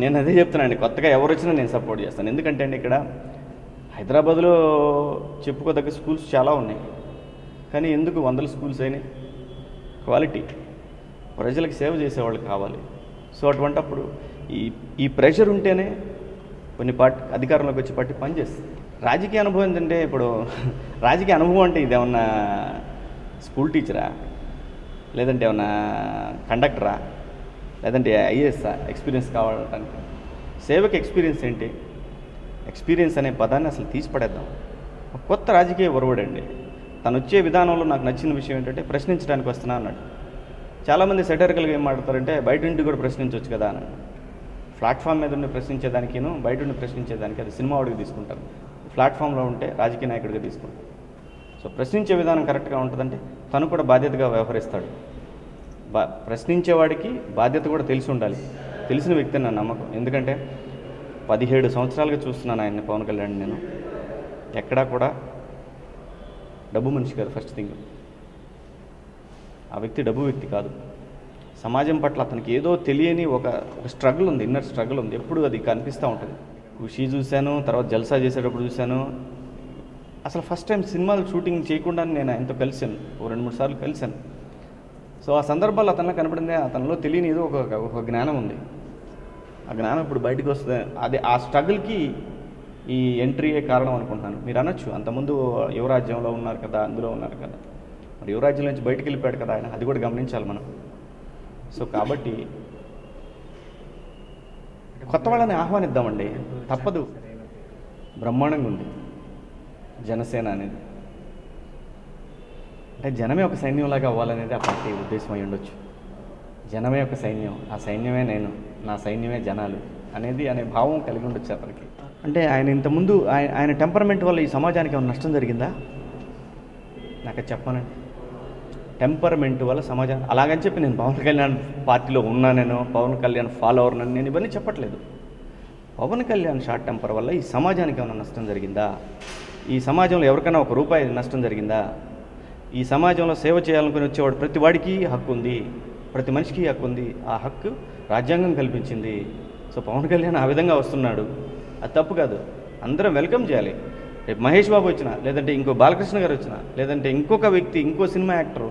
నేను అదే చెప్తున్నానండి, కొత్తగా ఎవరు వచ్చినా నేను సపోర్ట్ చేస్తాను. ఎందుకంటే అండి ఇక్కడ హైదరాబాద్లో చెప్పుకోదగ్గ స్కూల్స్ చాలా ఉన్నాయి, కానీ ఎందుకు వందల స్కూల్స్ అయినాయి? క్వాలిటీ, ప్రజలకు సేవ చేసేవాళ్ళు కావాలి. సో అటువంటప్పుడు ఈ ప్రెషర్ ఉంటేనే కొన్ని పార్టీ అధికారంలోకి వచ్చే పార్టీ పనిచేస్తుంది. రాజకీయ అనుభవం ఏంటంటే, ఇప్పుడు రాజకీయ అనుభవం అంటే ఇదేమన్నా స్కూల్ టీచరా, లేదంటే ఏమన్నా కండక్టరా, లేదంటే ఐఏఎస్ఆ ఎక్స్పీరియన్స్ కావాలంటే? సేవకి ఎక్స్పీరియన్స్ ఏంటి? ఎక్స్పీరియన్స్ అనే పదాన్ని అసలు తీసి పడేద్దాం. ఒక కొత్త రాజకీయ ఒరవడండి. తను వచ్చే విధానంలో నాకు నచ్చిన విషయం ఏంటంటే ప్రశ్నించడానికి వస్తున్నా అన్నాడు. చాలామంది సెటరికల్గా ఏం మాట్లాడతారంటే బయట ఇంటి కూడా ప్రశ్నించవచ్చు కదా అని. ప్లాట్ఫామ్ మీద ఉండి ప్రశ్నించేదానికిను బయట ఉండి ప్రశ్నించేదానికి అది సినిమా వాడికి తీసుకుంటారు, ప్లాట్ఫామ్లో ఉంటే రాజకీయ నాయకుడిగా తీసుకుంటారు. సో ప్రశ్నించే విధానం కరెక్ట్గా ఉంటుందంటే తను కూడా బాధ్యతగా వ్యవహరిస్తాడు. ప్రశ్నించేవాడికి బాధ్యత కూడా తెలిసి ఉండాలి. తెలిసిన వ్యక్తి నా నమ్మకం. ఎందుకంటే 17 సంవత్సరాలుగా చూస్తున్నాను ఆయన్ని, పవన్ కళ్యాణ్. నేను ఎక్కడా కూడా డబ్బు మనిషి కాదు. ఫస్ట్ థింగ్, ఆ వ్యక్తి డబ్బు వ్యక్తి కాదు. సమాజం పట్ల అతనికి ఏదో తెలియని ఒక స్ట్రగుల్ ఉంది, ఇన్నర్ స్ట్రగుల్ ఉంది. ఎప్పుడు అది కనిపిస్తూ ఉంటుంది. ఖుషి చూశాను, తర్వాత జల్సా చేసేటప్పుడు చూశాను. అసలు ఫస్ట్ టైం సినిమాలు షూటింగ్ చేయకుండా నేను ఆయనతో కలిశాను, 2-3 సార్లు కలిశాను. సో ఆ సందర్భాల్లో అతనిలో కనపడింది, అతనిలో తెలియని ఏదో ఒక జ్ఞానం ఉంది. ఆ జ్ఞానం ఇప్పుడు బయటకు వస్తుంది. అదే ఆ స్ట్రగుల్కి ఈ ఎంట్రీయే కారణం అనుకుంటున్నాను. మీరు అనొచ్చు, అంతకుముందు యువరాజ్యంలో ఉన్నారు కదా, అందులో ఉన్నారు కదా, మరి యువరాజ్యం నుంచి బయటకు వెళ్ళిపోయాడు కదా ఆయన, అది కూడా గమనించాలి మనం. సో కాబట్టి కొత్త వాళ్ళని ఆహ్వానిద్దామండి, తప్పదు. బ్రహ్మాండంగా ఉంది జనసేన అనేది. అంటే జనమే ఒక సైన్యంలాగా అవ్వాలనేది ఆ పార్టీ ఉద్దేశం అయి ఉండొచ్చు. జనమే ఒక సైన్యం, ఆ సైన్యమే నేను, నా సైన్యమే జనాలు అనే భావం కలిగి ఉండొచ్చు అతనికి. అంటే ఆయన ఇంతకుముందు ఆయన టెంపర్మెంట్ వల్ల ఈ సమాజానికి ఏమైనా నష్టం జరిగిందా? నాకు చెప్పానండి. టెంపర్మెంట్ వల్ల సమాజాన్ని, అలాగని చెప్పి నేను పవన్ కళ్యాణ్ పార్టీలో ఉన్నానేనో, పవన్ కళ్యాణ్ ఫాలోవర్నని నేను ఇవన్నీ చెప్పట్లేదు. పవన్ కళ్యాణ్ షార్ట్ టెంపర్ వల్ల ఈ సమాజానికి ఏమైనా నష్టం జరిగిందా? ఈ సమాజంలో ఎవరికైనా ₹1 నష్టం జరిగిందా? ఈ సమాజంలో సేవ చేయాలనుకుని వచ్చేవాడు ప్రతి వాడికి హక్కు ఉంది, ప్రతి మనిషికి హక్కు ఉంది. ఆ హక్కు రాజ్యాంగం కల్పించింది. సో పవన్ కళ్యాణ్ ఆ విధంగా వస్తున్నాడు, అది తప్పు కాదు. అందరం వెల్కమ్ చేయాలి. రేపు మహేష్ బాబు వచ్చినా, లేదంటే ఇంకో బాలకృష్ణ గారు వచ్చినా, లేదంటే ఇంకొక వ్యక్తి, ఇంకో సినిమా యాక్టర్,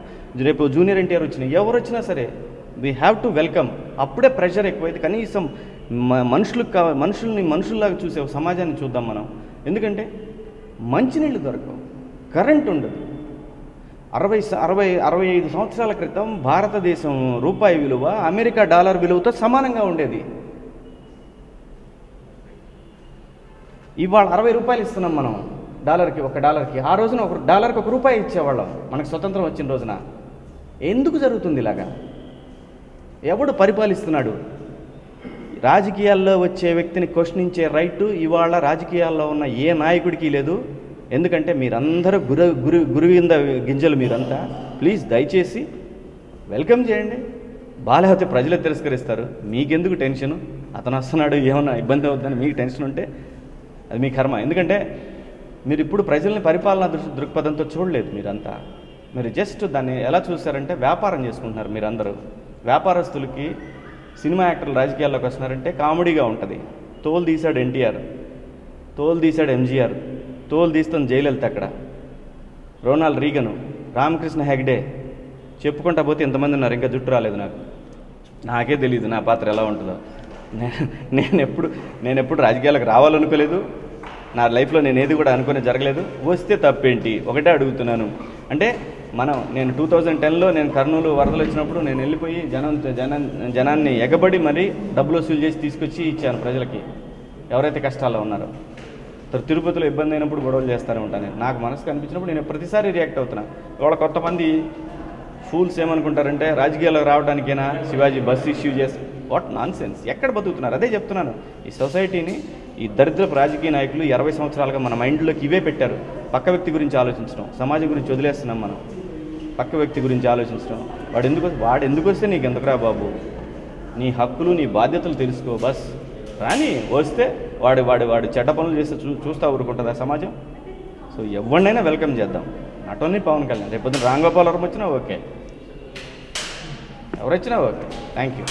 రేపు జూనియర్ ఎన్టీఆర్ వచ్చినా, ఎవరు వచ్చినా సరే వీ హ్యావ్ టు వెల్కమ్. అప్పుడే ప్రెషర్ ఎక్కువైతే కనీసం మనుషుల్ని మనుషుల్లాగా చూసే సమాజాన్ని చూద్దాం మనం. ఎందుకంటే మంచినీళ్ళు దొరకవు, కరెంట్ ఉండదు. 65 సంవత్సరాల క్రితం భారతదేశం రూపాయి విలువ అమెరికా డాలర్ విలువతో సమానంగా ఉండేది. ఇవాళ ₹60 ఇస్తున్నాం మనం డాలర్కి, $1. ఆ రోజున $1కి ₹1 ఇచ్చేవాళ్ళం మనకు స్వతంత్రం వచ్చిన రోజున. ఎందుకు జరుగుతుంది ఇలాగా? ఎవడు పరిపాలిస్తున్నాడు? రాజకీయాల్లో వచ్చే వ్యక్తిని క్వశ్చనించే రైటు ఇవాళ రాజకీయాల్లో ఉన్న ఏ నాయకుడికి లేదు. ఎందుకంటే మీరందరూ గురువింద గింజలు మీరంతా. ప్లీజ్ దయచేసి వెల్కమ్ చేయండి. బాలేకపోతే ప్రజలే తిరస్కరిస్తారు, మీకెందుకు టెన్షను? అతను వస్తున్నాడు, ఏమన్నా ఇబ్బంది అవుతుందని మీకు టెన్షన్ ఉంటే అది మీ కర్మ. ఎందుకంటే మీరు ఇప్పుడు ప్రజల్ని పరిపాలనా దృక్పథంతో చూడలేదు. మీరంతా మీరు జస్ట్ దాన్ని ఎలా చూస్తారంటే వ్యాపారం చేసుకుంటున్నారు. మీరందరూ వ్యాపారస్తులకి సినిమా యాక్టర్లు రాజకీయాల్లోకి వస్తున్నారంటే కామెడీగా ఉంటుంది. తోలు తీశాడు ఎన్టీఆర్, తోలు తీశాడు ఎంజీఆర్, తోలు తీస్తాను జయలలిత, అక్కడ రోనాల్డ్ రీగను, రామకృష్ణ హెగ్డే, చెప్పుకుంటా పోతే ఎంతమంది ఉన్నారు. ఇంకా జుట్టు రాలేదు నాకే తెలియదు నా పాత్ర ఎలా ఉంటుందో. నేను ఎప్పుడు రాజకీయాలకు రావాలనుకోలేదు. నా లైఫ్లో నేను ఏది కూడా అనుకునే జరగలేదు. వస్తే తప్పేంటి? ఒకటే అడుగుతున్నాను. అంటే నేను 2010లో నేను కర్నూలు వరదలు వచ్చినప్పుడు నేను వెళ్ళిపోయి జనాన్ని ఎగబడి మరీ డబ్బులు వసూలు చేసి తీసుకొచ్చి ఇచ్చాను ప్రజలకి, ఎవరైతే కష్టాల్లో ఉన్నారో. తిరుపతిలో ఇబ్బంది అయినప్పుడు గొడవలు చేస్తూనే ఉంటాను. నాకు మనసు కనిపించినప్పుడు నేను ప్రతిసారి రియాక్ట్ అవుతున్నా. ఇవాళ కొంతమంది ఫూల్స్ ఏమనుకుంటారంటే రాజకీయాల్లో రావడానికైనా శివాజీ బస్సు ఇష్యూ చేసి, వాట్ నాన్ సెన్స్. ఎక్కడ బతుకుతున్నారు? అదే చెప్తున్నాను. ఈ సొసైటీని ఈ దరిద్రపు రాజకీయ నాయకులు 20 సంవత్సరాలుగా మన మైండ్లోకి ఇవే పెట్టారు. పక్క వ్యక్తి గురించి ఆలోచించడం, సమాజం గురించి వదిలేస్తున్నాం మనం. పక్క వ్యక్తి గురించి ఆలోచించడం, వాడు ఎందుకు వస్తే నీకు ఎందుకురా బాబు, నీ హక్కులు నీ బాధ్యతలు తెలుసుకో బస్. రాని వస్తే వాడు చెడ్డ పనులు చేస్తే చూస్తూ ఊరుకుంటుందా సమాజం? సో ఎవరినైనా వెల్కమ్ చేద్దాం. నాట్ ఓన్లీ పవన్ కళ్యాణ్, రేపు పొద్దున రామ్ గోపాల్ వర్మ వచ్చినా ఓకే, ఎవరొచ్చినా ఓకే. Thank you.